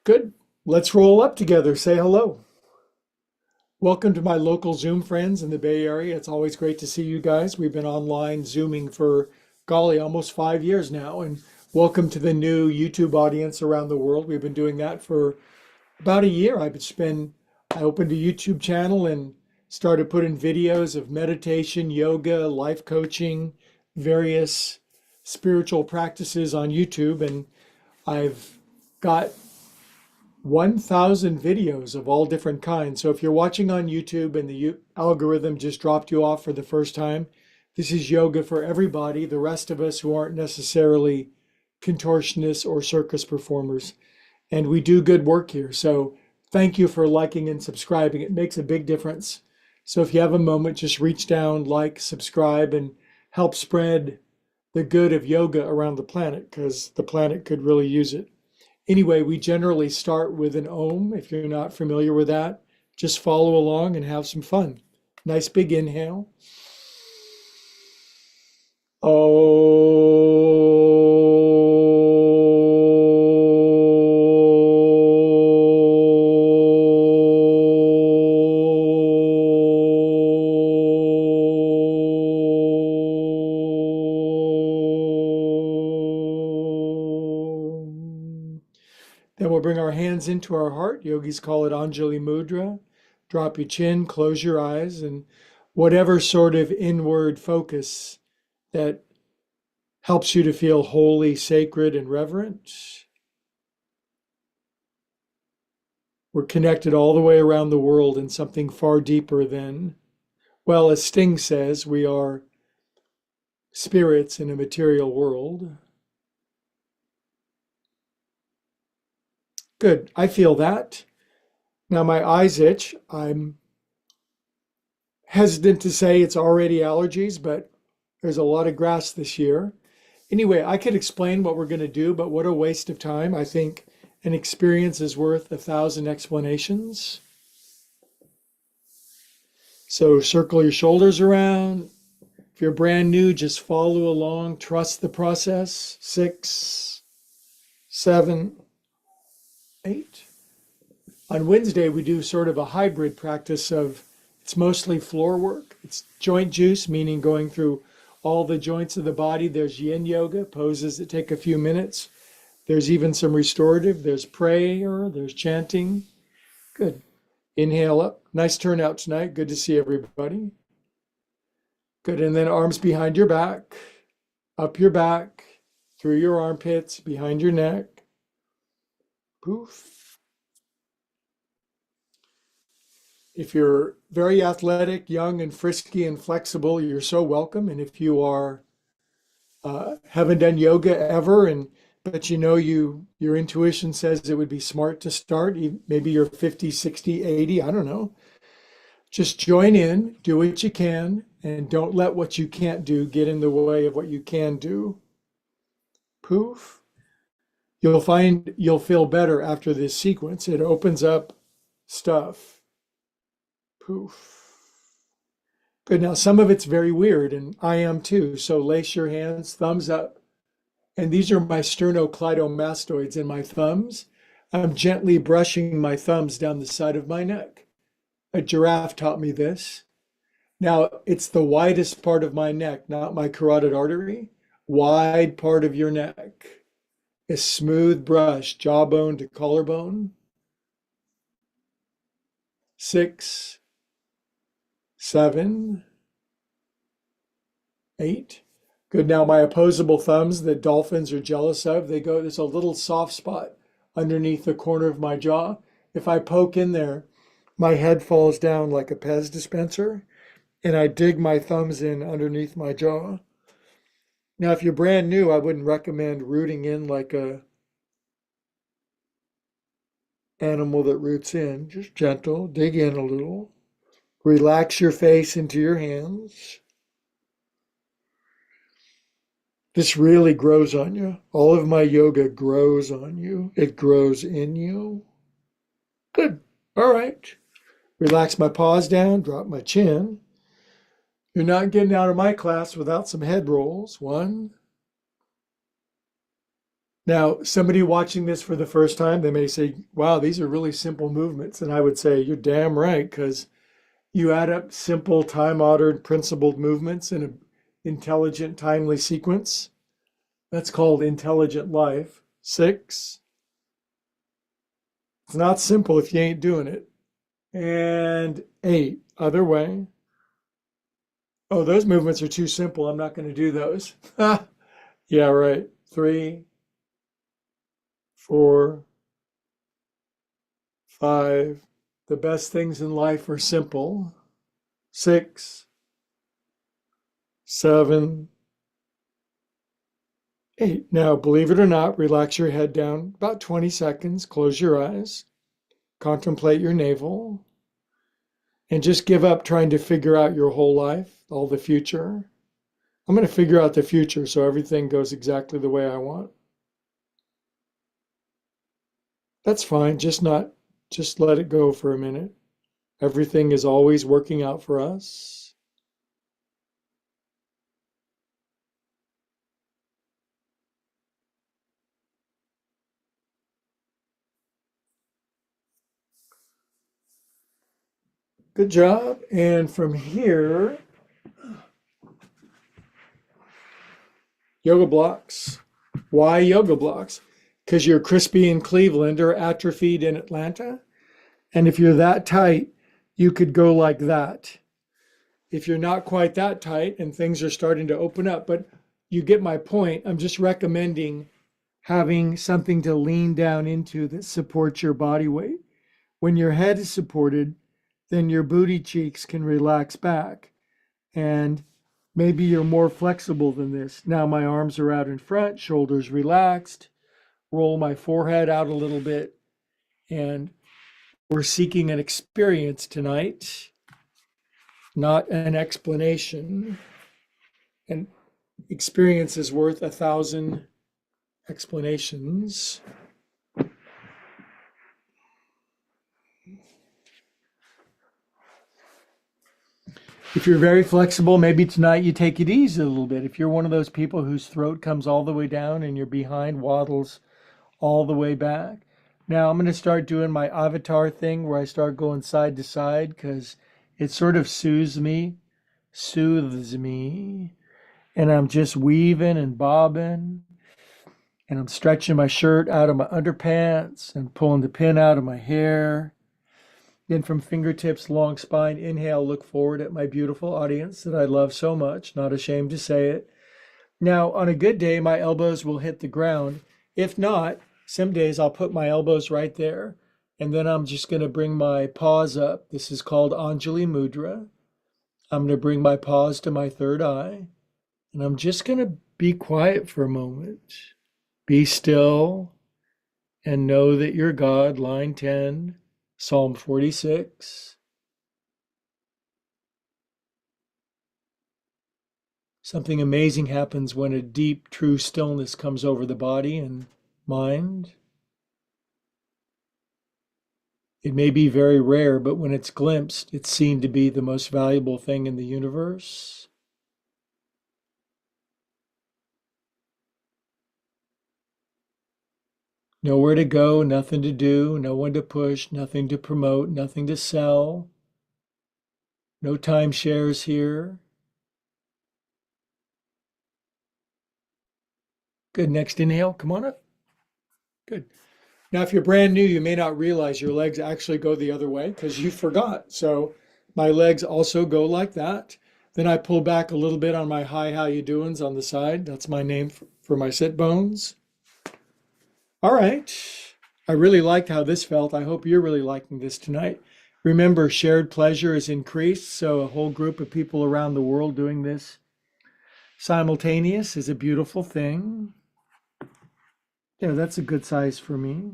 Good. Let's roll up together. Say hello. Welcome to my local Zoom friends in the Bay Area. It's always great to see you guys. We've been online Zooming for, golly, almost 5 years now. And welcome to the new YouTube audience around the world. We've been doing that for about a year. I opened a YouTube channel and started putting videos of meditation, yoga, life coaching, various spiritual practices on YouTube. And I've got 1,000 videos of all different kinds. So if you're watching on YouTube and the algorithm just dropped you off for the first time, this is yoga for everybody, the rest of us who aren't necessarily contortionists or circus performers. And we do good work here. So thank you for liking and subscribing. It makes a big difference. So if you have a moment, just reach down, like, subscribe, and help spread the good of yoga around the planet, because the planet could really use it. Anyway, we generally start with an Om. If you're not familiar with that, just follow along and have some fun. Nice big inhale. Then we'll bring our hands into our heart. Yogis call it Anjali Mudra. Drop your chin, close your eyes, and whatever sort of inward focus that helps you to feel holy, sacred, and reverent. We're connected all the way around the world in something far deeper than, well, as Sting says, we are spirits in a material world. Good. I feel that. Now my eyes itch. I'm hesitant to say it's already allergies, but there's a lot of grass this year. Anyway, I could explain what we're going to do, but what a waste of time. I think an experience is worth 1,000 explanations. So circle your shoulders around. If you're brand new, just follow along. Trust the process. 6, 7, 8. On Wednesday, we do sort of a hybrid practice of, it's mostly floor work. It's joint juice, meaning going through all the joints of the body. There's yin yoga, poses that take a few minutes. There's even some restorative. There's prayer, there's chanting. Good. Inhale up. Nice turnout tonight. Good to see everybody. Good. And then arms behind your back, up your back, through your armpits, behind your neck. Poof. If you're very athletic, young and frisky and flexible, you're so welcome. And if you are haven't done yoga ever, but your intuition says it would be smart to start, maybe you're 50, 60, 80, I don't know. Just join in, do what you can, and don't let what you can't do get in the way of what you can do. Poof. You'll find you'll feel better after this sequence. It opens up stuff. Poof. Good. Now, some of it's very weird, and I am too. So lace your hands, thumbs up. And these are my sternocleidomastoids in my thumbs. I'm gently brushing my thumbs down the side of my neck. A giraffe taught me this. Now, it's the widest part of my neck, not my carotid artery. Wide part of your neck. A smooth brush, jawbone to collarbone. 6, 7, 8. Good. Now my opposable thumbs that dolphins are jealous of, there's a little soft spot underneath the corner of my jaw. If I poke in there, my head falls down like a Pez dispenser, and I dig my thumbs in underneath my jaw. Now, if you're brand new, I wouldn't recommend rooting in like a animal that roots in. Just gentle, dig in a little. Relax your face into your hands. This really grows on you. All of my yoga grows on you. It grows in you. Good. All right. Relax my paws down, drop my chin. You're not getting out of my class without some head rolls. 1, Now, somebody watching this for the first time, they may say, wow, these are really simple movements. And I would say, you're damn right, because you add up simple, time-honored, principled movements in an intelligent, timely sequence. That's called intelligent life. 6. It's not simple if you ain't doing it. And 8, other way. Oh, those movements are too simple. I'm not going to do those. Yeah, right. 3, 4, 5. The best things in life are simple. 6, 7, 8. Now, believe it or not, relax your head down about 20 seconds. Close your eyes. Contemplate your navel. And just give up trying to figure out your whole life, all the future. I'm going to figure out the future so everything goes exactly the way I want. That's fine. Just let it go for a minute. Everything is always working out for us. Good job. And from here, yoga blocks. Why yoga blocks? Because you're crispy in Cleveland or atrophied in Atlanta. And if you're that tight, you could go like that. If you're not quite that tight and things are starting to open up, but you get my point. I'm just recommending having something to lean down into that supports your body weight. When your head is supported, then your booty cheeks can relax back. And maybe you're more flexible than this. Now my arms are out in front, shoulders relaxed, roll my forehead out a little bit. And we're seeking an experience tonight, not an explanation. And experience is worth 1,000 explanations. If you're very flexible, maybe tonight you take it easy a little bit. If you're one of those people whose throat comes all the way down and your behind waddles all the way back. Now I'm going to start doing my avatar thing where I start going side to side because it sort of soothes me. And I'm just weaving and bobbing. And I'm stretching my shirt out of my underpants and pulling the pin out of my hair. Then from fingertips, long spine, inhale, look forward at my beautiful audience that I love so much, not ashamed to say it. Now, on a good day, my elbows will hit the ground. If not, some days I'll put my elbows right there. And then I'm just going to bring my paws up. This is called Anjali Mudra. I'm going to bring my paws to my third eye. And I'm just going to be quiet for a moment. Be still and know that you're God. Line 10, Psalm 46. Something amazing happens when a deep, true stillness comes over the body and mind. It may be very rare, but when it's glimpsed, it's seen to be the most valuable thing in the universe. Nowhere to go, nothing to do, no one to push, nothing to promote, nothing to sell. No timeshares here. Good. Next inhale. Come on up. Good. Now, if you're brand new, you may not realize your legs actually go the other way because you forgot. So my legs also go like that. Then I pull back a little bit on my hi, how you doings on the side. That's my name for my sit bones. All right. I really liked how this felt. I hope you're really liking this tonight. Remember, shared pleasure is increased. So a whole group of people around the world doing this simultaneous is a beautiful thing. Yeah, that's a good size for me.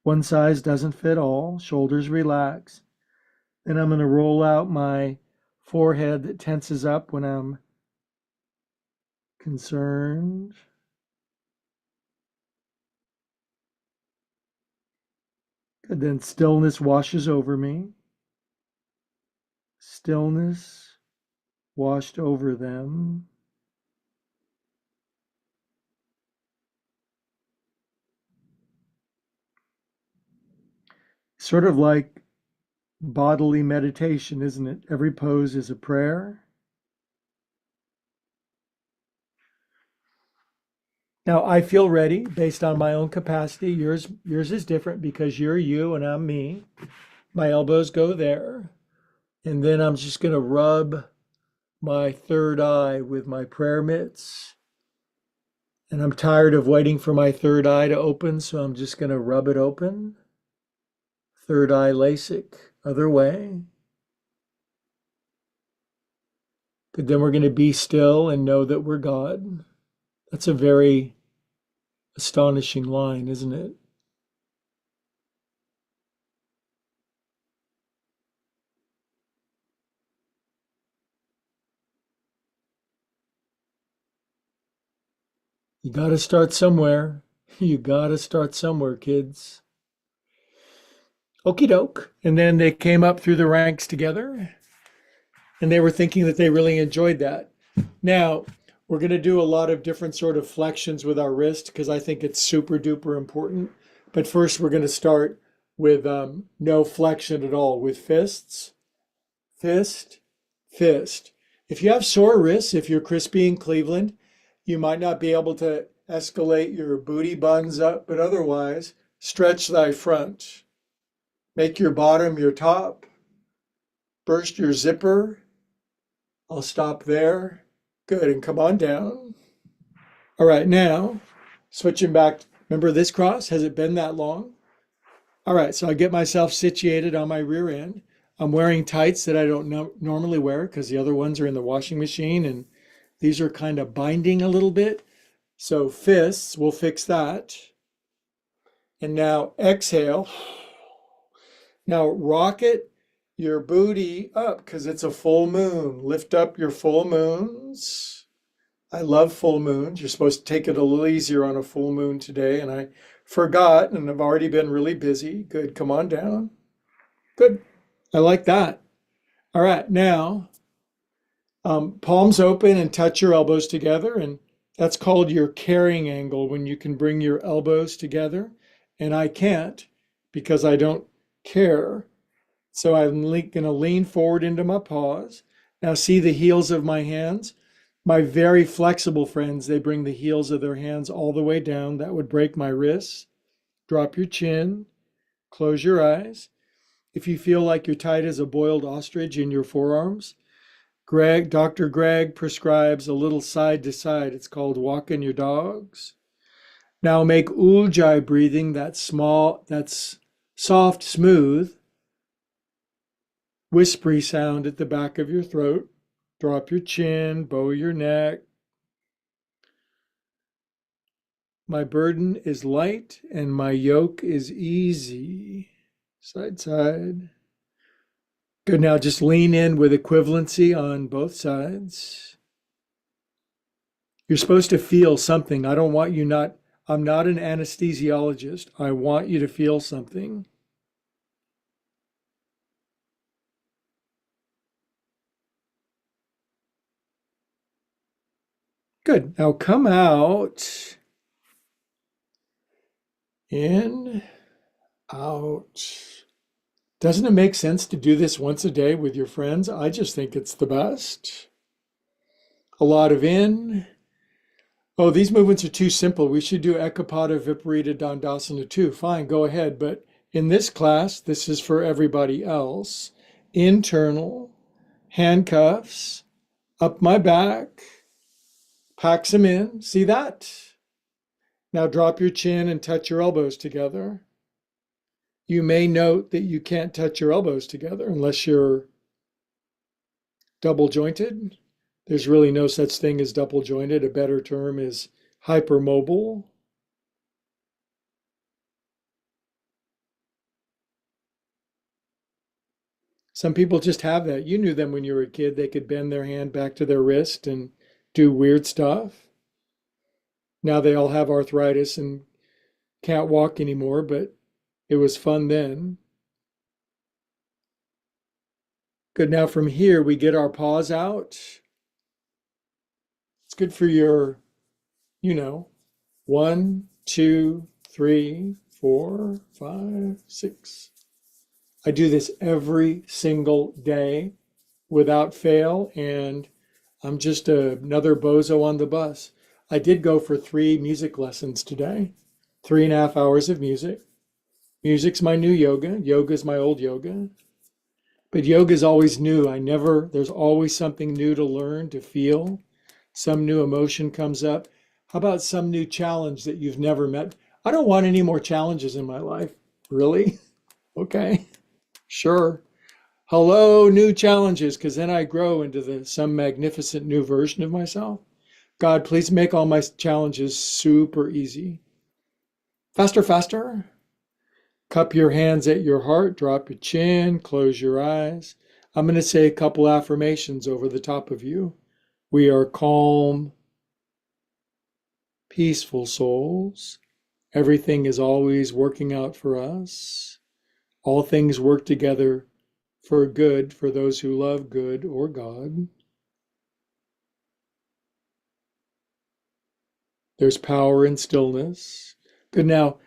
One size doesn't fit all. Shoulders relax. Then I'm going to roll out my forehead that tenses up when I'm concerned. Good. Then stillness washes over me. Stillness washed over them. Sort of like bodily meditation, isn't it? Every pose is a prayer. Now, I feel ready based on my own capacity. Yours is different because you're you and I'm me. My elbows go there. And then I'm just going to rub my third eye with my prayer mitts. And I'm tired of waiting for my third eye to open, so I'm just going to rub it open. Third eye LASIK, other way. But then we're going to be still and know that we're God. That's a very astonishing line, isn't it? You got to start somewhere. You got to start somewhere, kids. Okie doke. And then they came up through the ranks together and they were thinking that they really enjoyed that. Now, we're going to do a lot of different sort of flexions with our wrist because I think it's super duper important. But first, we're going to start with no flexion at all, with fists, fist, fist. If you have sore wrists, if you're crispy in Cleveland, you might not be able to escalate your booty buns up, but otherwise, stretch thy front. Make your bottom your top. Burst your zipper. I'll stop there. Good, and come on down. All right, now, switching back. Remember this cross? Has it been that long? All right, so I get myself situated on my rear end. I'm wearing tights that I don't normally wear because the other ones are in the washing machine, and these are kind of binding a little bit. So fists, we'll fix that. And now exhale. Now rocket your booty up because it's a full moon. Lift up your full moons. I love full moons. You're supposed to take it a little easier on a full moon today, and I forgot, and I've already been really busy. Good, come on down. Good, I like that. All right, now palms open and touch your elbows together, and that's called your carrying angle when you can bring your elbows together, and I can't because I don't care. So I'm going to lean forward into my paws. Now see the heels of my hands. My very flexible friends, they bring the heels of their hands all the way down. That would break my wrists. Drop your chin. Close your eyes. If you feel like you're tight as a boiled ostrich in your forearms, Dr. Greg prescribes a little side to side. It's called walking your dogs. Now make ujjayi breathing, that's soft, smooth, whispery sound at the back of your throat. Drop your chin, bow your neck. My burden is light and my yoke is easy. Side, side. Good, now just lean in with equivalency on both sides. You're supposed to feel something. I'm not an anesthesiologist. I want you to feel something. Good. Now come out. In, out. Doesn't it make sense to do this once a day with your friends? I just think it's the best. A lot of in. Oh, these movements are too simple. We should do Ekapada, Viparita, Dandasana too. Fine, go ahead. But in this class, this is for everybody else. Internal, handcuffs, up my back, packs them in. See that? Now drop your chin and touch your elbows together. You may note that you can't touch your elbows together unless you're double jointed. There's really no such thing as double jointed. A better term is hypermobile. Some people just have that. You knew them when you were a kid. They could bend their hand back to their wrist and do weird stuff. Now they all have arthritis and can't walk anymore, but it was fun then. Good. Now from here, we get our paws out. It's good for your, 1, 2, 3, 4, 5, 6. I do this every single day without fail, and I'm just another bozo on the bus. I did go for 3 music lessons today, 3.5 hours of music. Music's my new yoga. Yoga's my old yoga. But yoga's always new. There's always something new to learn, to feel. Some new emotion comes up. How about some new challenge that you've never met? I don't want any more challenges in my life. Really? Okay, sure. Hello, new challenges, because then I grow into some magnificent new version of myself. God, please make all my challenges super easy. Faster, faster. Cup your hands at your heart, drop your chin, close your eyes. I'm going to say a couple affirmations over the top of you. We are calm, peaceful souls. Everything is always working out for us. All things work together for good for those who love good or God. There's power in stillness. Good. Now,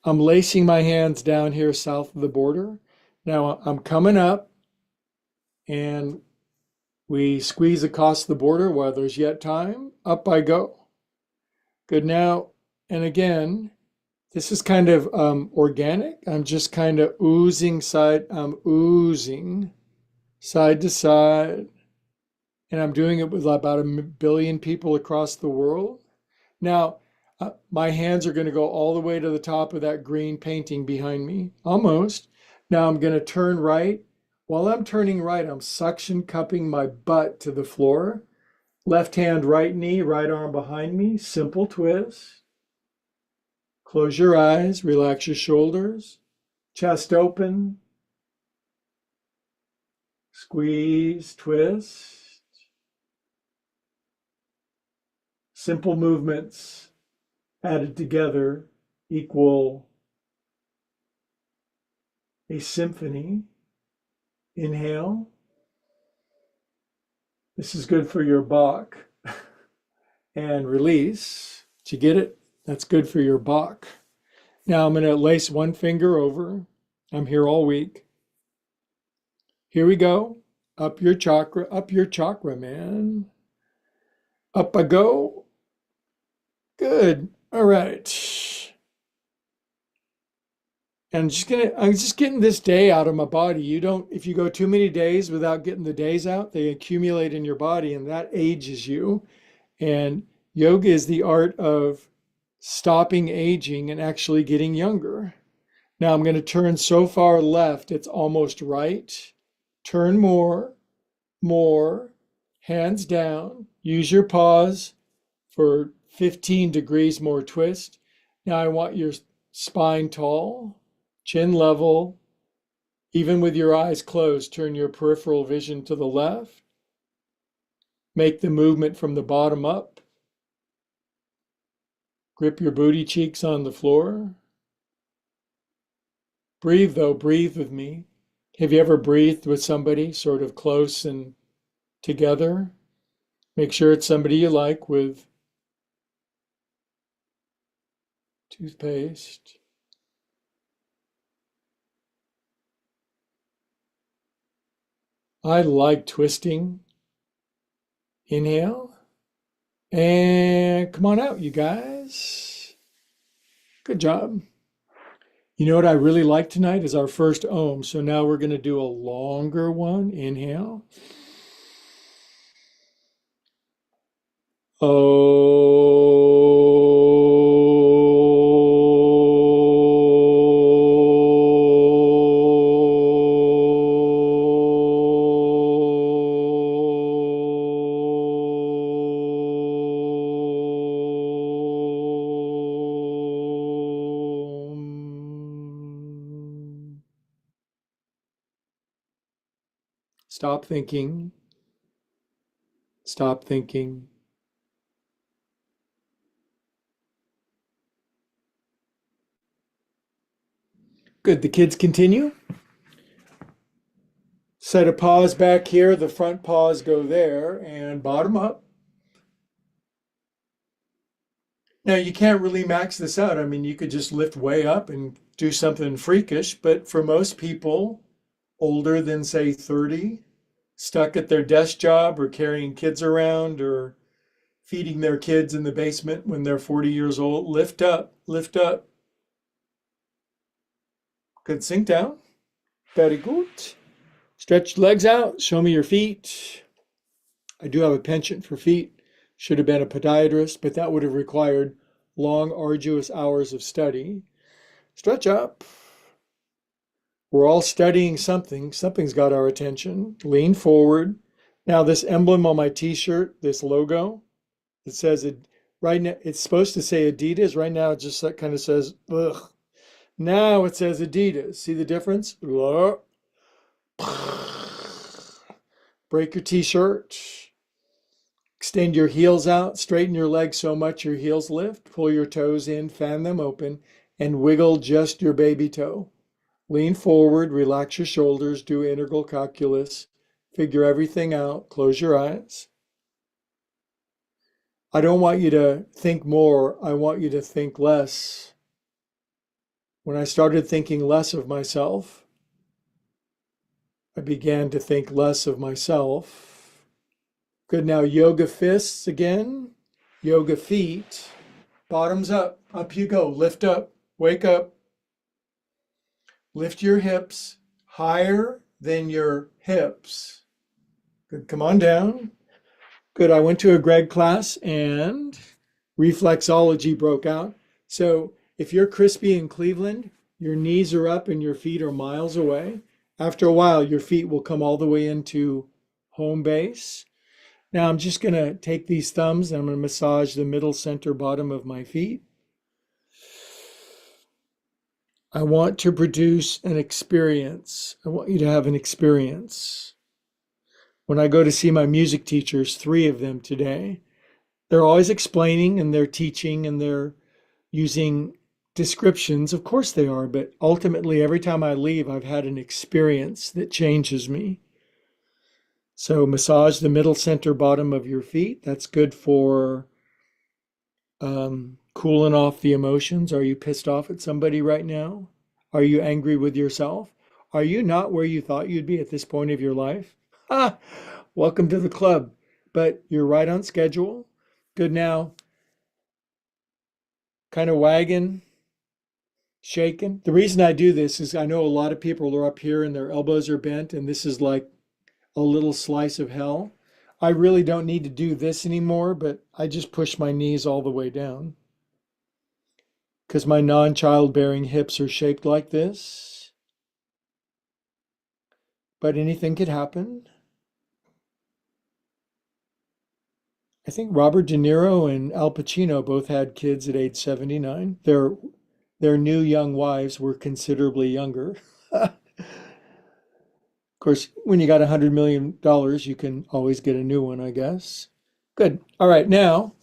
I'm lacing my hands down here south of the border. Now I'm coming up, and we squeeze across the border while there's yet time. Up I go. Good. Now, and again, this is kind of organic. I'm just kind of oozing side to side. And I'm doing it with about 1 billion people across the world. Now, my hands are going to go all the way to the top of that green painting behind me, almost. Now I'm going to turn right. While I'm turning right, I'm suction cupping my butt to the floor. Left hand, right knee, right arm behind me. Simple twist. Close your eyes, relax your shoulders, chest open. Squeeze, twist. Simple movements added together equal a symphony. Inhale. This is good for your Bach. And release. Did you get it? That's good for your Bach. Now I'm going to lace one finger over. I'm here all week. Here we go. Up your chakra, man. Up I go. Good. All right. And I'm just getting this day out of my body. If you go too many days without getting the days out, they accumulate in your body, and that ages you. And yoga is the art of stopping aging and actually getting younger. Now I'm going to turn so far left, it's almost right. Turn more, hands down. Use your paws for 15 degrees more twist. Now I want your spine tall, chin level. Even with your eyes closed, turn your peripheral vision to the left. Make the movement from the bottom up. Grip your booty cheeks on the floor. Breathe though, breathe with me. Have you ever breathed with somebody sort of close and together? Make sure it's somebody you like with toothpaste. I like twisting. Inhale. And come on out, you guys. Good job. You know what I really like tonight is our first Om. So now we're going to do a longer one. Inhale. Stop thinking. Stop thinking. Good. The kids continue. Set a pause back here. The front paws go there and bottom up. Now you can't really max this out. I mean, you could just lift way up and do something freakish, but for most people, older than, say, 30, stuck at their desk job or carrying kids around or feeding their kids in the basement when they're 40 years old. Lift up, lift up. Good. Sink down. Very good. Stretch legs out. Show me your feet. I do have a penchant for feet. Should have been a podiatrist, but that would have required long, arduous hours of study. Stretch up. We're all studying something. Something's got our attention. Lean forward. Now, this emblem on my t-shirt, this logo, it says it right now, it's supposed to say Adidas. Right now, it just kind of says, ugh. Now it says Adidas. See the difference? Break your t-shirt. Extend your heels out. Straighten your legs so much your heels lift. Pull your toes in, fan them open, and wiggle just your baby toe. Lean forward, relax your shoulders, do integral calculus, figure everything out, close your eyes. I don't want you to think more, I want you to think less. When I started thinking less of myself, I began to think less of myself. Good, now yoga fists again, yoga feet, bottoms up, up you go, lift up, wake up. Lift your hips higher than your hips. Good, come on down. Good, I went to a Greg class and reflexology broke out. So if you're crispy in Cleveland, your knees are up and your feet are miles away. After a while, your feet will come all the way into home base. Now I'm just gonna take these thumbs and I'm gonna massage the middle, center, bottom of my feet. I want to produce an experience. I want you to have an experience. When I go to see my music teachers, 3 of them today, they're always explaining and they're teaching and they're using descriptions. Of course they are, but ultimately every time I leave, I've had an experience that changes me. So massage the middle, center, bottom of your feet. That's good for cooling off the emotions. Are you pissed off at somebody right now? Are you angry with yourself? Are you not where you thought you'd be at this point of your life? Ha! Welcome to the club. But you're right on schedule. Good, now. Kind of wagging, shaking. The reason I do this is I know a lot of people are up here and their elbows are bent, and this is like a little slice of hell. I really don't need to do this anymore, but I just push my knees all the way down because my non-childbearing hips are shaped like this. But anything could happen. I think Robert De Niro and Al Pacino both had kids at age 79. Their new young wives were considerably younger. Of course, when you got $100 million, you can always get a new one, I guess. Good. All right, now,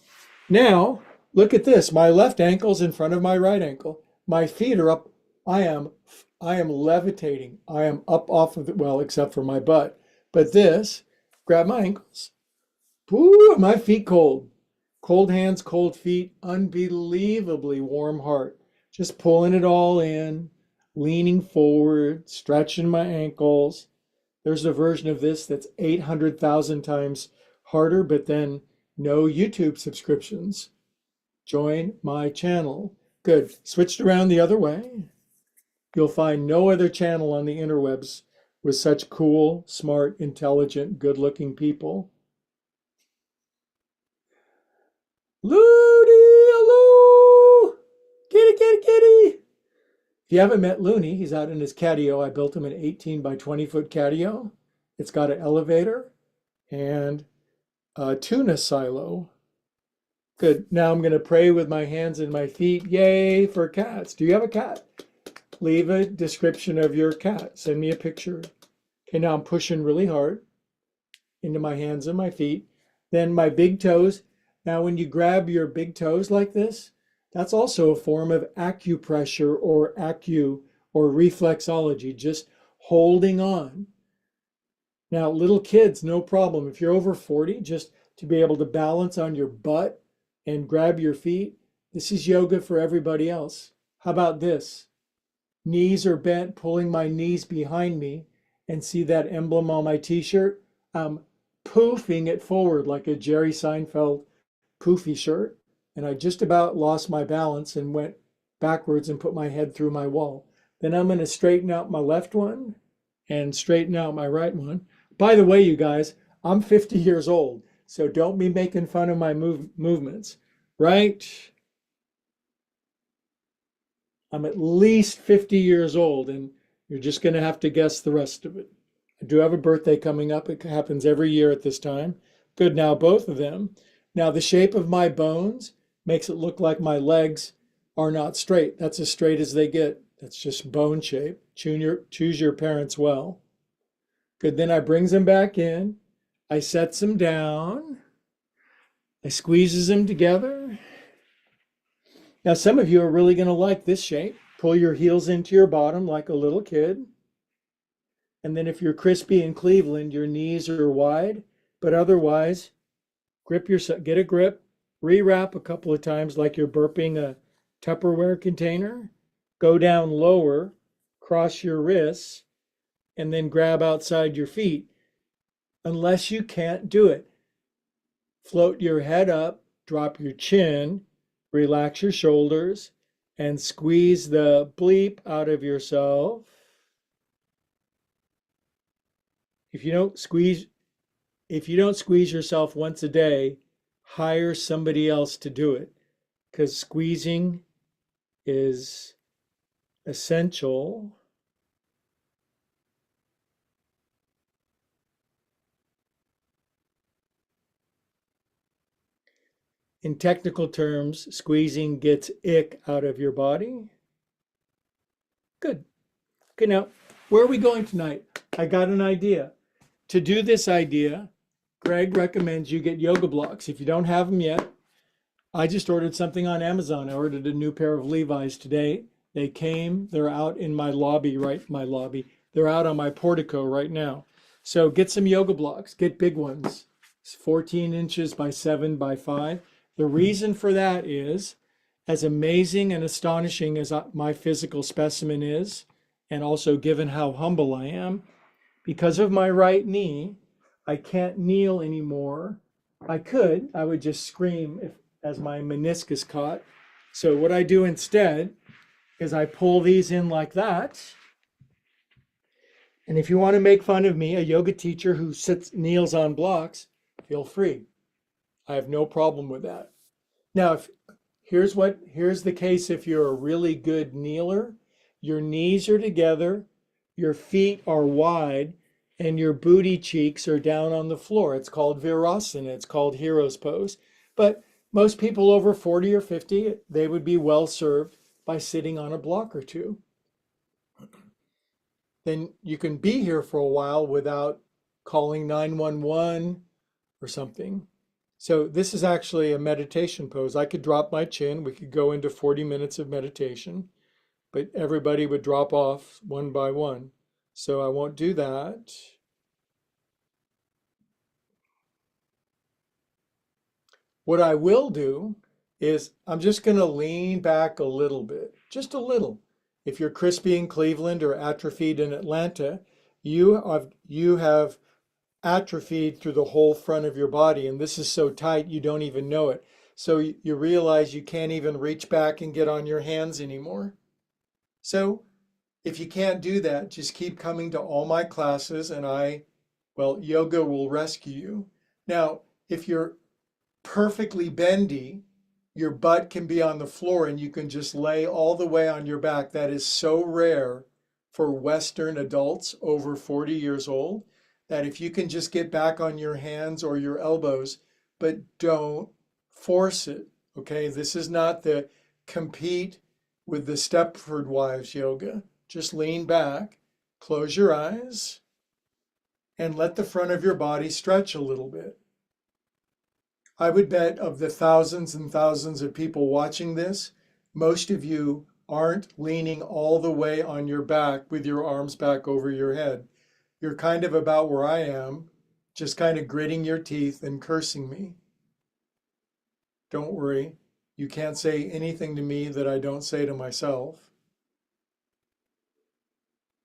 look at this. My left ankle's in front of my right ankle. My feet are up. I am levitating. I am up off of it, well, except for my butt. But this, grab my ankles. Woo, my feet cold. Cold hands, cold feet, unbelievably warm heart. Just pulling it all in, leaning forward, stretching my ankles. There's a version of this that's 800,000 times harder, but then no YouTube subscriptions. Join my channel. Good. Switched around the other way. You'll find no other channel on the interwebs with such cool, smart, intelligent, good-looking people. Looney, hello! Kitty, kitty, kitty! If you haven't met Looney, he's out in his catio. I built him an 18 by 20 foot catio. It's got an elevator and a tuna silo. Good. Now I'm going to pray with my hands and my feet. Yay for cats. Do you have a cat? Leave a description of your cat. Send me a picture. Okay, now I'm pushing really hard into my hands and my feet. Then my big toes. Now when you grab your big toes like this, that's also a form of acupressure or reflexology, just holding on. Now, little kids, no problem. If you're over 40, just to be able to balance on your butt and grab your feet, this is yoga for everybody else. How about this? Knees are bent, pulling my knees behind me and see that emblem on my t-shirt? I'm poofing it forward like a Jerry Seinfeld poofy shirt. And I just about lost my balance and went backwards and put my head through my wall. Then I'm going to straighten out my left one and straighten out my right one. By the way, you guys, I'm 50 years old, so don't be making fun of my movements, right? I'm at least 50 years old, and you're just going to have to guess the rest of it. I do have a birthday coming up. It happens every year at this time. Good, now both of them. Now the shape of my bones makes it look like my legs are not straight. That's as straight as they get. That's just bone shape. Choose your parents well. Good, then I brings them back in. I sets them down. I squeezes them together. Now some of you are really going to like this shape. Pull your heels into your bottom like a little kid. And then if you're crispy in Cleveland, your knees are wide, but otherwise, get a grip, rewrap a couple of times like you're burping a Tupperware container, go down lower, cross your wrists, and then grab outside your feet. Unless you can't do it, float your head up, drop your chin, relax your shoulders, and squeeze the bleep out of yourself. If you don't squeeze yourself once a day, hire somebody else to do it, because squeezing is essential. In technical terms, squeezing gets ick out of your body. Good. Okay, now, where are we going tonight? I got an idea. To do this idea, Greg recommends you get yoga blocks. If you don't have them yet, I just ordered something on Amazon. I ordered a new pair of Levi's today. They came, they're out in my lobby, They're out on my portico right now. So get some yoga blocks, get big ones. It's 14 inches by 7 by 5. The reason for that is, as amazing and astonishing as my physical specimen is, and also given how humble I am, because of my right knee, I can't kneel anymore. I would just scream as my meniscus caught. So what I do instead is I pull these in like that. And if you want to make fun of me, a yoga teacher who kneels on blocks, feel free. I have no problem with that. Now, here's the case if you're a really good kneeler. Your knees are together, your feet are wide, and your booty cheeks are down on the floor. It's called Virasana. It's called Hero's Pose. But most people over 40 or 50, they would be well served by sitting on a block or two. Then you can be here for a while without calling 911 or something. So this is actually a meditation pose. I could drop my chin. We could go into 40 minutes of meditation, but everybody would drop off one by one. So I won't do that. What I will do is I'm just going to lean back a little bit, just a little. If you're crispy in Cleveland or atrophied in Atlanta, you have atrophied through the whole front of your body, and this is so tight you don't even know it. So you realize you can't even reach back and get on your hands anymore. So if you can't do that, just keep coming to all my classes and yoga will rescue you. Now, if you're perfectly bendy, your butt can be on the floor and you can just lay all the way on your back. That is so rare for Western adults over 40 years old that if you can just get back on your hands or your elbows, but don't force it, okay? This is not the compete with the Stepford Wives yoga. Just lean back, close your eyes, and let the front of your body stretch a little bit. I would bet of the thousands and thousands of people watching this, most of you aren't leaning all the way on your back with your arms back over your head. You're kind of about where I am, just kind of gritting your teeth and cursing me. Don't worry, you can't say anything to me that I don't say to myself.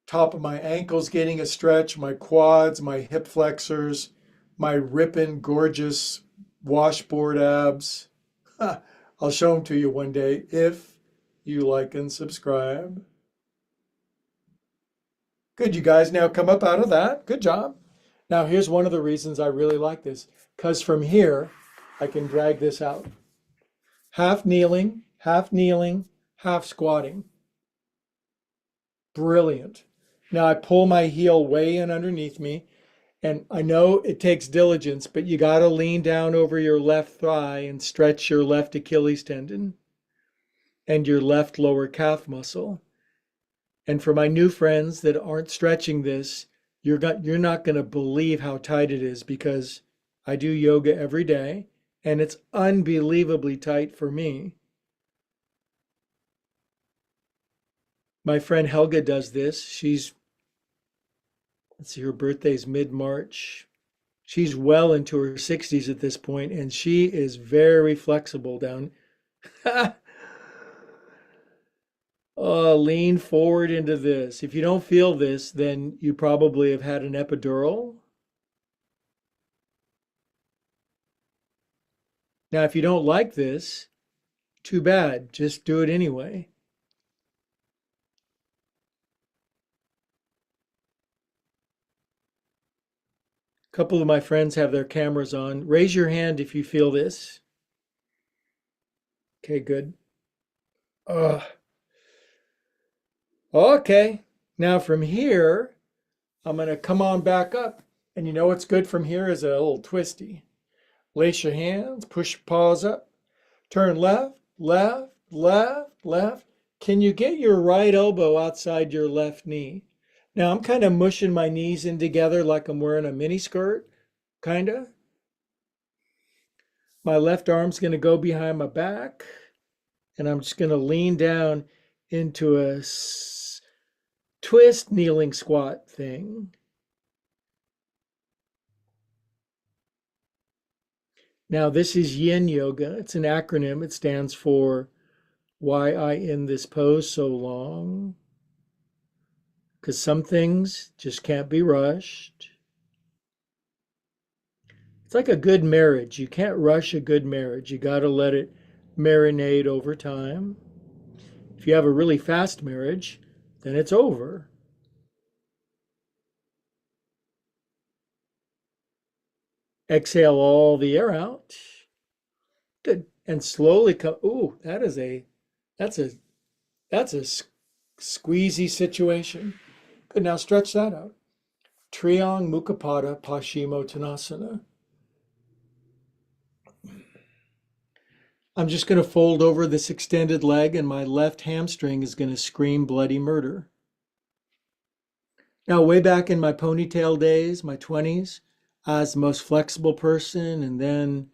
top of my ankles getting a stretch, my quads, my hip flexors, my ripping, gorgeous washboard abs. I'll show them to you one day if you like and subscribe. Good, you guys now come up out of that. Good job. Now, here's one of the reasons I really like this, because from here, I can drag this out. Half kneeling, half squatting. Brilliant. Now I pull my heel way in underneath me, and I know it takes diligence, but you got to lean down over your left thigh and stretch your left Achilles tendon and your left lower calf muscle. And for my new friends that aren't stretching this, you're not going to believe how tight it is because I do yoga every day and it's unbelievably tight for me. My friend Helga does this. Let's see, her birthday's mid-March. She's well into her 60s at this point, and she is very flexible down. Oh, lean forward into this. If you don't feel this, then you probably have had an epidural. Now, if you don't like this, too bad. Just do it anyway. A couple of my friends have their cameras on. Raise your hand if you feel this. Okay, good. Ugh. Okay. Now from here, I'm going to come on back up. And you know what's good from here is a little twisty. Lace your hands, push your paws up, turn left, left, left, left. Can you get your right elbow outside your left knee? Now I'm kind of mushing my knees in together like I'm wearing a mini skirt, kind of. My left arm's going to go behind my back, and I'm just going to lean down into a twist kneeling squat thing. Now, this is yin yoga. It's an acronym. It stands for why I in this pose so long. Because some things just can't be rushed. It's like a good marriage. You can't rush a good marriage. You got to let it marinate over time. If you have a really fast marriage, then it's over. Exhale all the air out. Good. And slowly come. Ooh, that's a that's a squeezy situation. Good. Now stretch that out. Triyang Mukhapada Paschimottanasana. I'm just going to fold over this extended leg and my left hamstring is going to scream bloody murder. Now, way back in my ponytail days, my 20s, I was the most flexible person, and then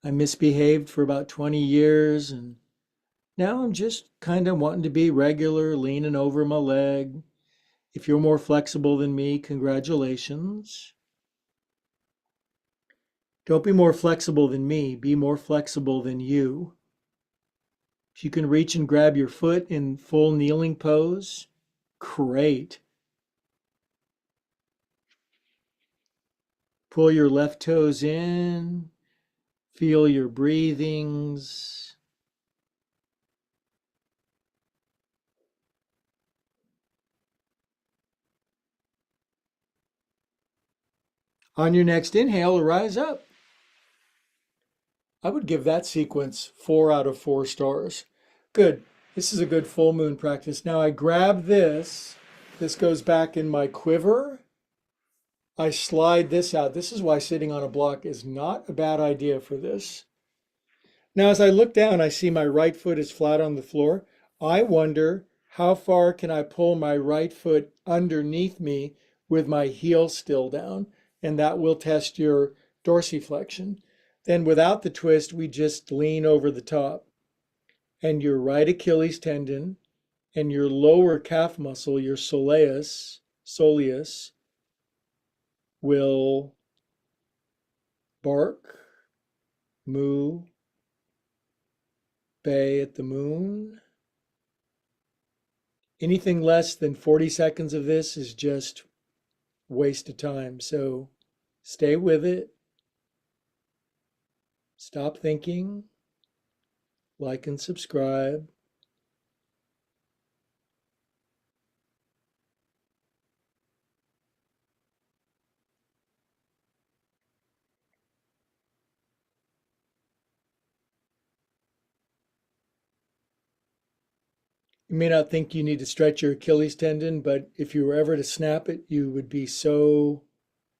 I misbehaved for about 20 years, and now I'm just kind of wanting to be regular, leaning over my leg. If you're more flexible than me, congratulations. Don't be more flexible than me, be more flexible than you. If you can reach and grab your foot in full kneeling pose, great. Pull your left toes in, feel your breathings. On your next inhale, rise up. I would give that sequence 4 out of 4 stars. Good. This is a good full moon practice. Now I grab this. This goes back in my quiver. I slide this out. This is why sitting on a block is not a bad idea for this. Now, as I look down, I see my right foot is flat on the floor. I wonder how far can I pull my right foot underneath me with my heel still down, and that will test your dorsiflexion. Then without the twist, we just lean over the top, and your right Achilles tendon and your lower calf muscle, your soleus, will bark, moo, bay at the moon. Anything less than 40 seconds of this is just waste of time. So stay with it. Stop thinking, like and subscribe. You may not think you need to stretch your Achilles tendon, but if you were ever to snap it, you would be so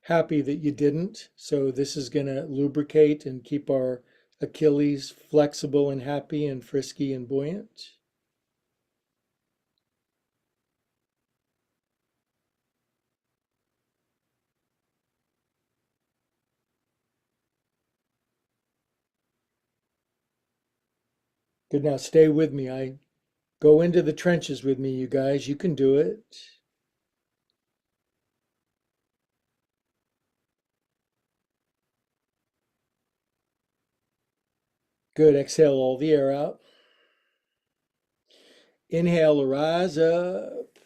happy that you didn't. So this is going to lubricate and keep our Achilles flexible and happy and frisky and buoyant. Good. Now stay with me. I go into the trenches with me, you guys. You can do it. Good. Exhale all the air out. Inhale, rise up.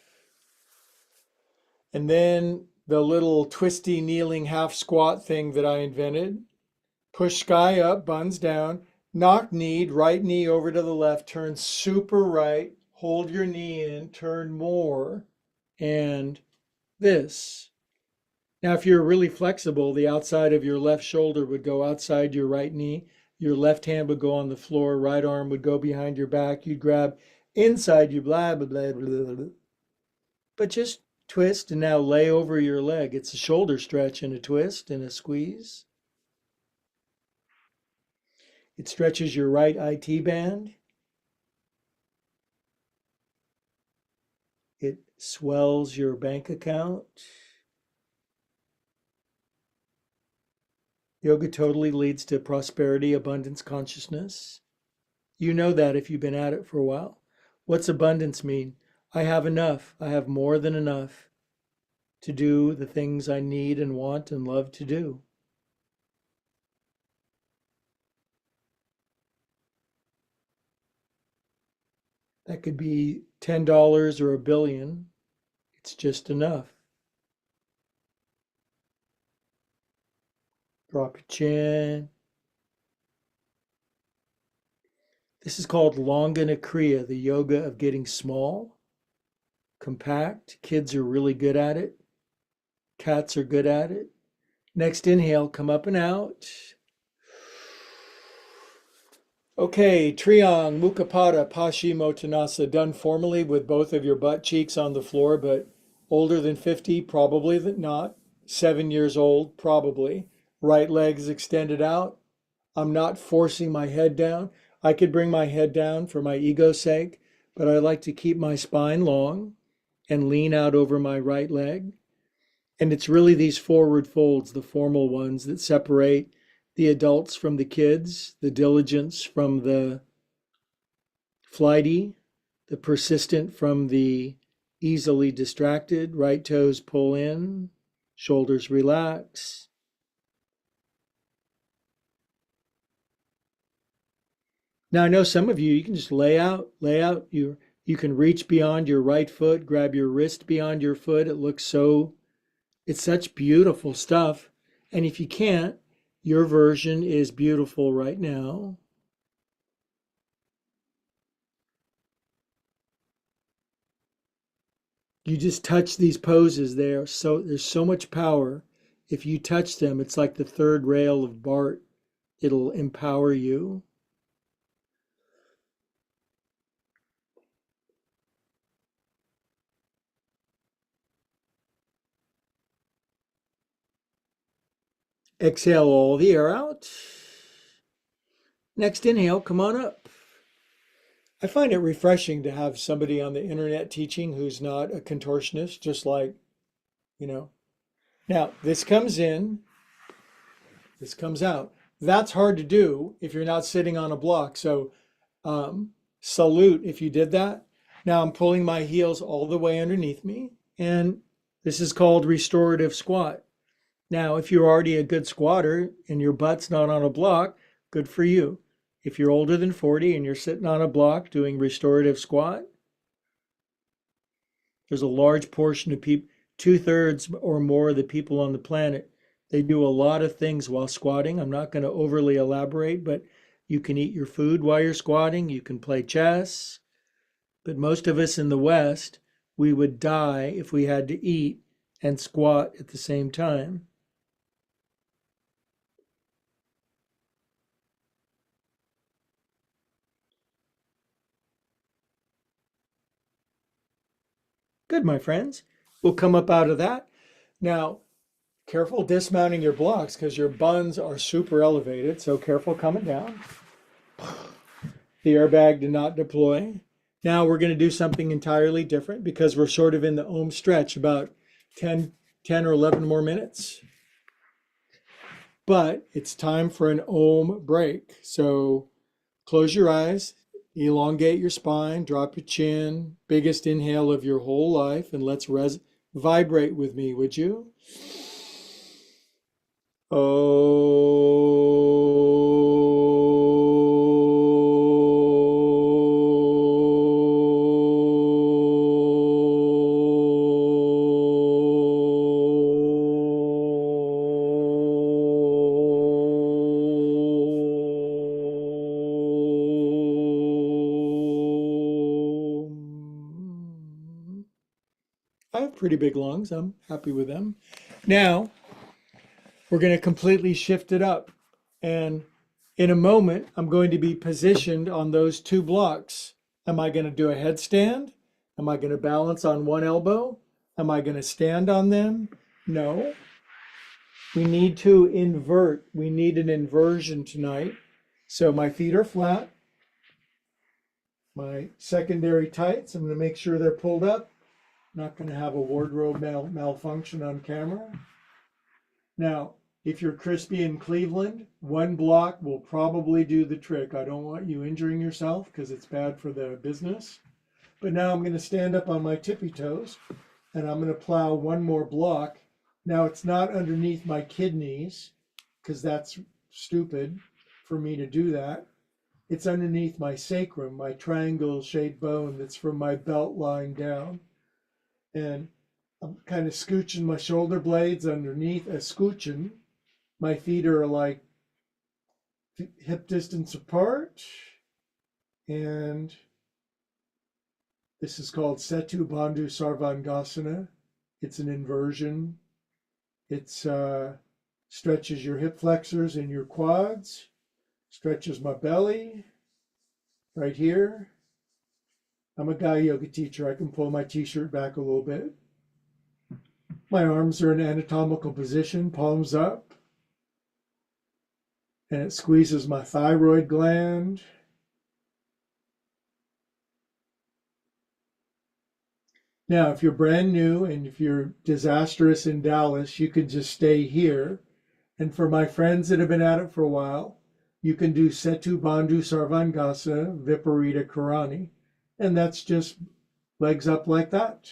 And then the little twisty kneeling half squat thing that I invented. Push sky up, buns down. Knock kneed, right knee over to the left. Turn super right. Hold your knee in. Turn more. And this. Now, if you're really flexible, the outside of your left shoulder would go outside your right knee. Your left hand would go on the floor. Right arm would go behind your back. You'd grab inside you, blah, blah, blah, blah, blah. But just twist and now lay over your leg. It's a shoulder stretch and a twist and a squeeze. It stretches your right IT band. It swells your bank account. Yoga totally leads to prosperity, abundance, consciousness. You know that if you've been at it for a while. What's abundance mean? I have enough. I have more than enough to do the things I need and want and love to do. That could be $10 or $1 billion. It's just enough. Drop your chin. This is called Longana Kriya, the yoga of getting small, compact. Kids are really good at it. Cats are good at it. Next inhale, come up and out. Okay, Triang, Mukhapada, Paschimottanasa, done formally with both of your butt cheeks on the floor, but older than 50, probably not. 7 years old, probably. Right leg's extended out. I'm not forcing my head down. I could bring my head down for my ego's sake, but I like to keep my spine long and lean out over my right leg. And it's really these forward folds, the formal ones, that separate the adults from the kids, the diligence from the flighty, the persistent from the easily distracted. Right toes pull in, shoulders relax. Now I know some of you can just lay out you can reach beyond your right foot, grab your wrist beyond your foot. It's such beautiful stuff. And if you can't, your version is beautiful right now. You just touch these poses there. So there's so much power. If you touch them, it's like the third rail of Bart. It'll empower you. Exhale all the air out. Next inhale, come on up. I find it refreshing to have somebody on the internet teaching who's not a contortionist, just like, you know. Now, this comes in, this comes out. That's hard to do if you're not sitting on a block. So salute if you did that. Now I'm pulling my heels all the way underneath me, and this is called restorative squat. Now, if you're already a good squatter and your butt's not on a block, good for you. If you're older than 40 and you're sitting on a block doing restorative squat, There's a large portion of people, 2/3 or more of the people on the planet, they do a lot of things while squatting. I'm not going to overly elaborate, but you can eat your food while you're squatting. You can play chess. But most of us in the West, we would die if we had to eat and squat at the same time. Good, my friends. We'll come up out of that. Now, careful dismounting your blocks because your buns are super elevated. So careful coming down. The airbag did not deploy. Now we're going to do something entirely different because we're sort of in the Om stretch, about 10 or 11 more minutes. But it's time for an Om break. So close your eyes, elongate your spine, drop your chin, biggest inhale of your whole life, and let's vibrate with me, would you? I have pretty big lungs. I'm happy with them. Now, we're going to completely shift it up. And in a moment, I'm going to be positioned on those two blocks. Am I going to do a headstand? Am I going to balance on one elbow? Am I going to stand on them? No. We need to invert. We need an inversion tonight. So my feet are flat. My secondary tights, I'm going to make sure they're pulled up. Not going to have a wardrobe malfunction on camera. Now, if you're crispy in Cleveland, one block will probably do the trick. I don't want you injuring yourself because it's bad for the business. But now I'm going to stand up on my tippy toes and I'm going to plow one more block. Now it's not underneath my kidneys because that's stupid for me to do that. It's underneath my sacrum, my triangle-shaped bone that's from my belt line down. And I'm kind of scooching my shoulder blades underneath, scooching. My feet are like hip distance apart. And this is called Setu Bandhu Sarvangasana. It's an inversion. It stretches your hip flexors and your quads, stretches my belly right here. I'm a guy yoga teacher. I can pull my t-shirt back a little bit. My arms are in anatomical position, palms up. And it squeezes my thyroid gland. Now, if you're brand new and if you're disastrous in Dallas, you could just stay here. And for my friends that have been at it for a while, you can do Setu Bandhu Sarvangasana, Viparita Karani. And that's just legs up like that.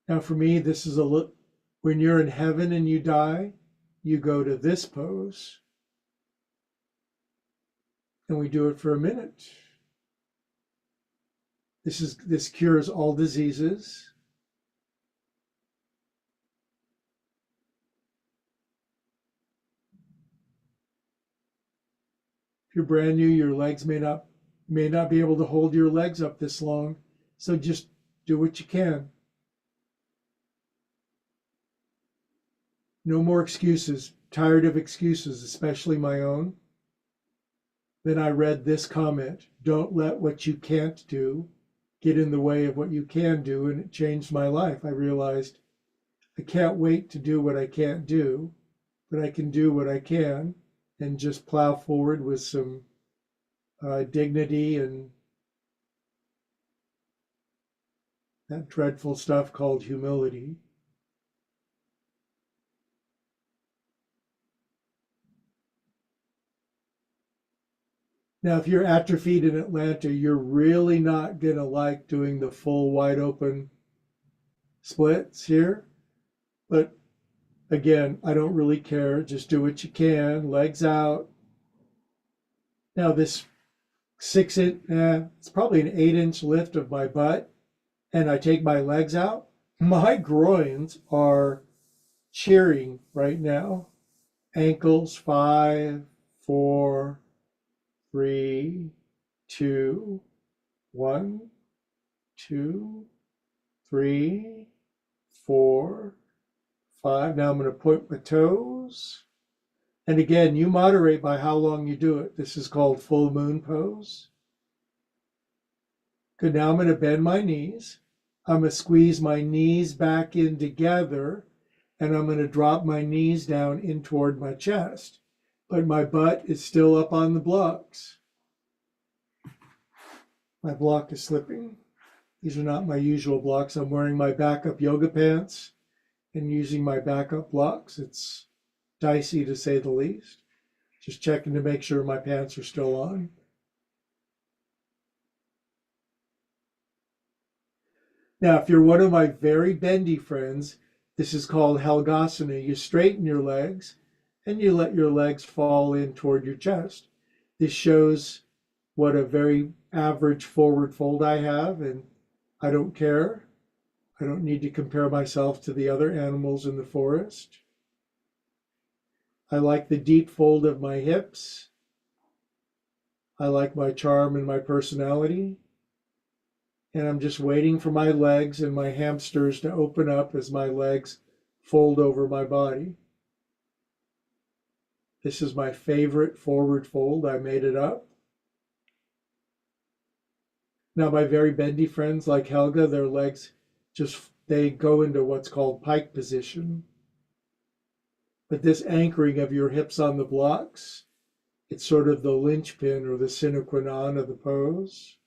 Now for me, this is a look. When you're in heaven and you die, you go to this pose. And we do it for a minute. This cures all diseases. If you're brand new, your legs may not be able to hold your legs up this long. So just do what you can. No more excuses. Tired of excuses, especially my own. Then I read this comment, don't let what you can't do get in the way of what you can do, and it changed my life. I realized I can't wait to do what I can't do, but I can do what I can and just plow forward with some dignity and that dreadful stuff called humility. Now, if you're atrophied in Atlanta, you're really not going to like doing the full wide open splits here. But again, I don't really care. Just do what you can. Legs out. Now this 6-inch, it's probably an 8-inch lift of my butt. and I take my legs out, my groins are cheering right now. Ankles, 5, 4, 3, 2, 1, 2, 3, 4, 5. Now I'm going to point my toes. And again, you moderate by how long you do it. This is called full moon pose. Good. Now I'm going to bend my knees. I'm going to squeeze my knees back in together, and I'm going to drop my knees down in toward my chest. But my butt is still up on the blocks. My block is slipping. These are not my usual blocks. I'm wearing my backup yoga pants and using my backup blocks. It's dicey to say the least. Just checking to make sure my pants are still on. Now, if you're one of my very bendy friends, this is called Helgasana. You straighten your legs and you let your legs fall in toward your chest. This shows what a very average forward fold I have, and I don't care. I don't need to compare myself to the other animals in the forest. I like the deep fold of my hips. I like my charm and my personality. And I'm just waiting for my legs and my hamsters to open up as my legs fold over my body. This is my favorite forward fold. I made it up. Now, my very bendy friends like Helga, their legs they go into what's called pike position. But this anchoring of your hips on the blocks, it's sort of the linchpin or the sine qua non of the pose.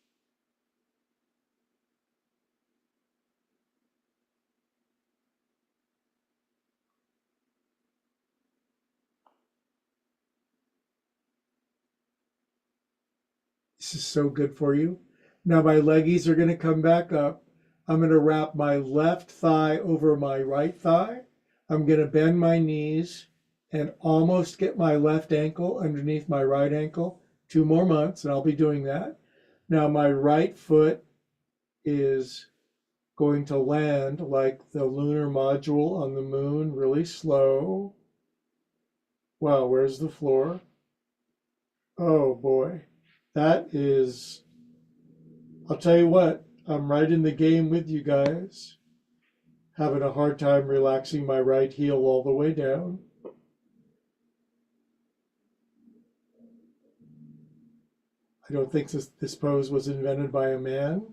This is so good for you. Now my leggies are going to come back up. I'm going to wrap my left thigh over my right thigh. I'm going to bend my knees and almost get my left ankle underneath my right ankle. 2 more months and I'll be doing that. Now my right foot is going to land like the lunar module on the moon, really slow. Wow, where's the floor? Oh boy, that is, I'll tell you what, I'm right in the game with you guys. Having a hard time relaxing my right heel all the way down. I don't think this pose was invented by a man.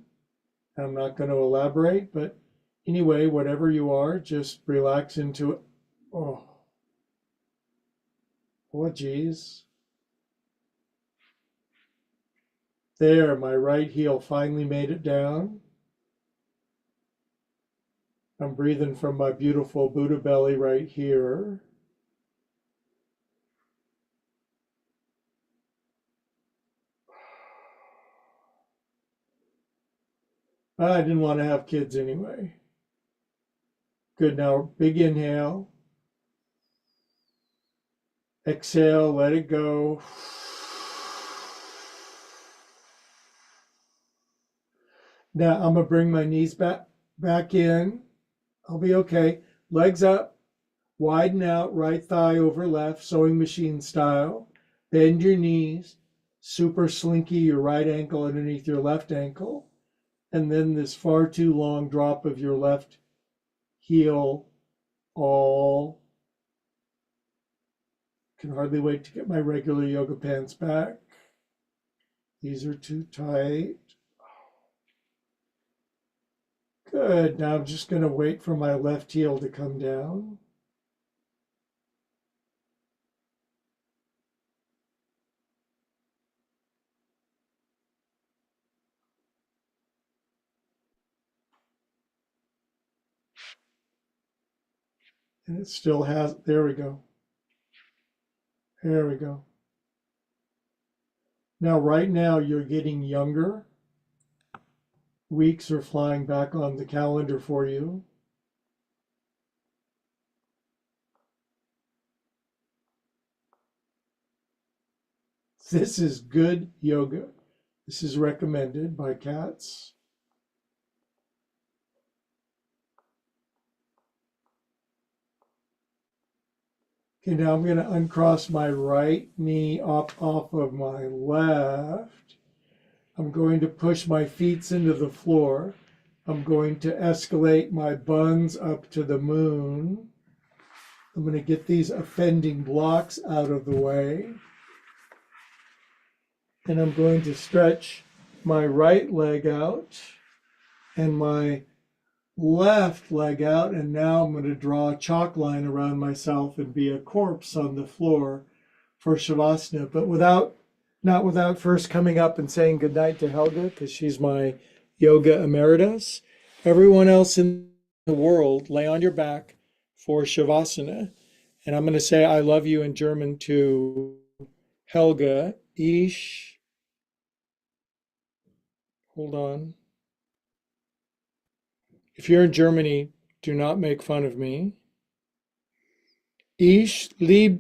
I'm not going to elaborate, but anyway, whatever you are, just relax into it. Oh, geez. There, my right heel finally made it down. I'm breathing from my beautiful Buddha belly right here. I didn't want to have kids anyway. Good, now big inhale. Exhale, let it go. Now I'm gonna bring my knees back in. I'll be okay. Legs up, widen out, right thigh over left, sewing machine style. Bend your knees, super slinky your right ankle underneath your left ankle. And then this far too long drop of your left heel. All can hardly wait to get my regular yoga pants back. These are too tight. Good. Now I'm just going to wait for my left heel to come down. And it still has, there we go. There we go. Now, right now, you're getting younger. Weeks are flying back on the calendar for you. This is good yoga. This is recommended by cats. Okay, now I'm going to uncross my right knee up off of my left. I'm going to push my feet into the floor. I'm going to escalate my buns up to the moon. I'm going to get these offending blocks out of the way. And I'm going to stretch my right leg out and my left leg out. And now I'm going to draw a chalk line around myself and be a corpse on the floor for Shavasana, but not without first coming up and saying goodnight to Helga, because she's my yoga emeritus. Everyone else in the world, lay on your back for Shavasana. And I'm going to say I love you in German to Helga. Hold on. If you're in Germany, do not make fun of me. Ich liebe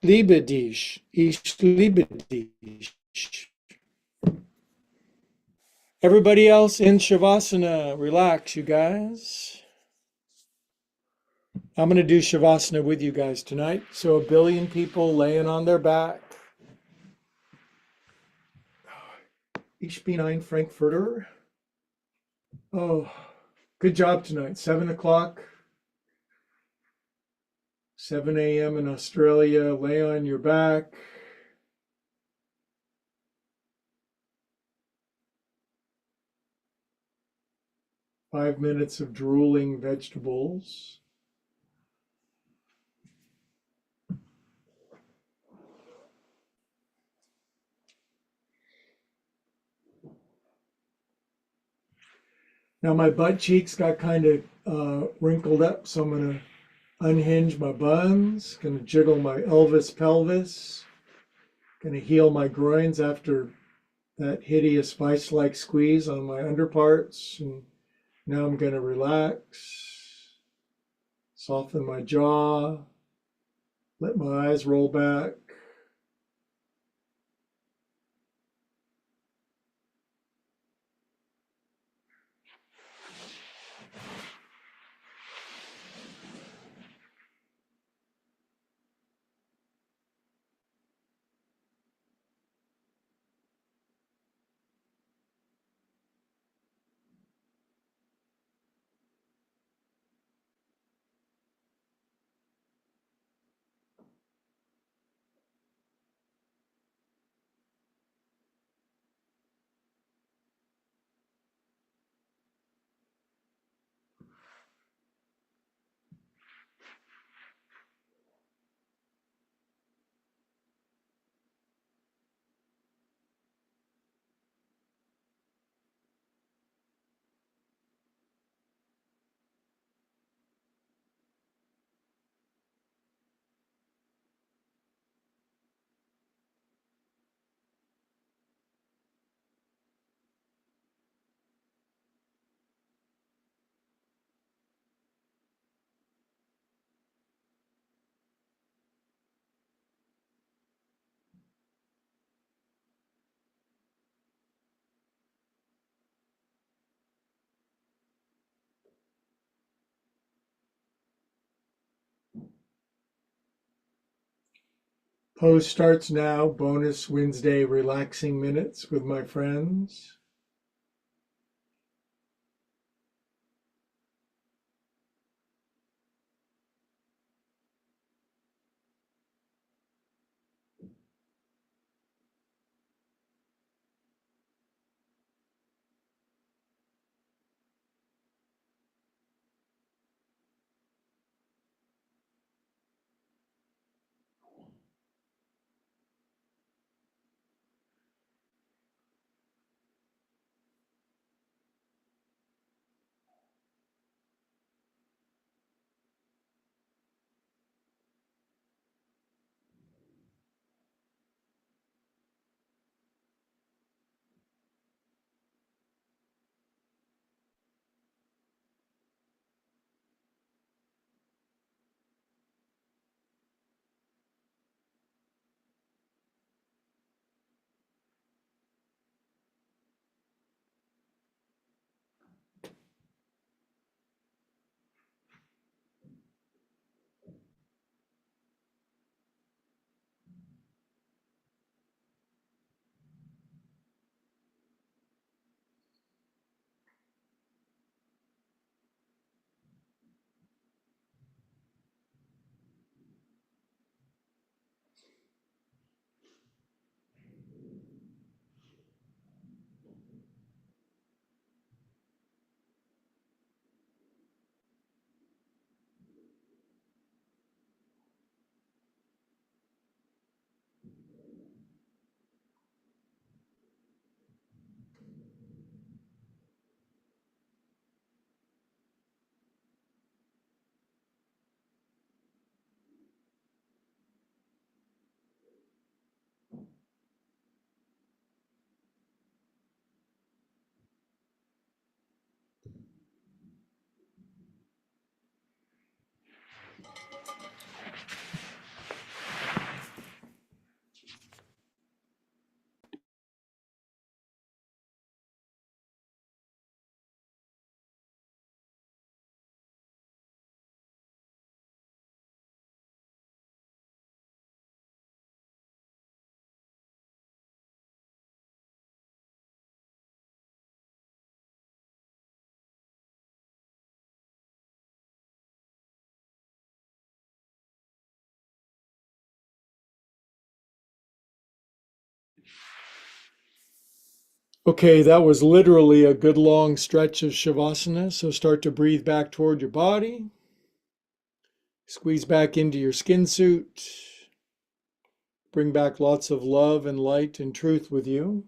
dich. Ich liebe dich. Everybody else in Shavasana, relax, you guys. I'm going to do Shavasana with you guys tonight. So 1 billion people laying on their back. Ich bin ein Frankfurter. Oh, good job tonight. 7 o'clock, 7 a.m. in Australia. Lay on your back. Five minutes of drooling vegetables. Now my butt cheeks got kind of wrinkled up, so I'm going to unhinge my buns, going to jiggle my Elvis pelvis, going to heal my groins after that hideous vice-like squeeze on my underparts. And now I'm going to relax, soften my jaw, let my eyes roll back. Pose starts now, bonus Wednesday relaxing minutes with my friends. Okay, that was literally a good long stretch of Shavasana. So start to breathe back toward your body. Squeeze back into your skin suit. Bring back lots of love and light and truth with you.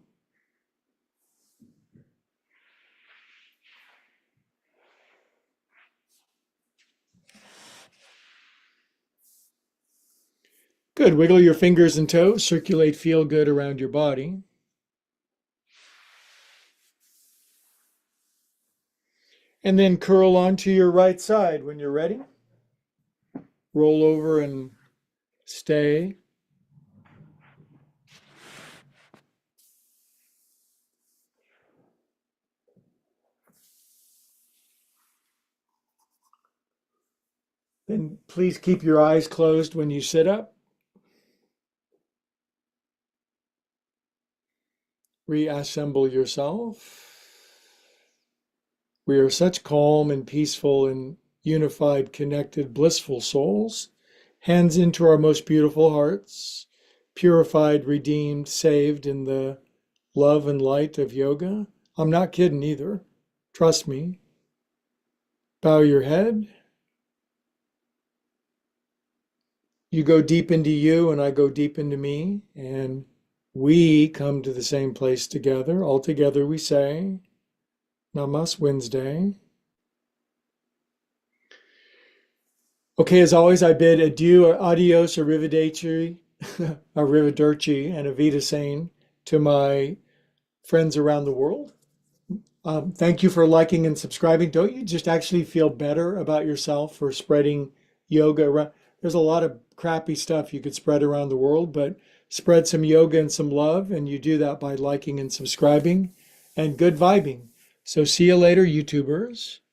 Good. Wiggle your fingers and toes. Circulate feel good around your body. And then curl onto your right side when you're ready. Roll over and stay. Then please keep your eyes closed when you sit up. Reassemble yourself. We are such calm and peaceful and unified, connected, blissful souls. Hands into our most beautiful hearts, purified, redeemed, saved in the love and light of yoga. I'm not kidding either. Trust me. Bow your head. You go deep into you and I go deep into me, and we come to the same place together. All together we say, Namas Wednesday. Okay, as always, I bid adieu, adios, arrivederci, arrivederci, and avita sane to my friends around the world. Thank you for liking and subscribing. Don't you just actually feel better about yourself for spreading yoga around? There's a lot of crappy stuff you could spread around the world, but spread some yoga and some love, and you do that by liking and subscribing and good vibing. So see you later, YouTubers.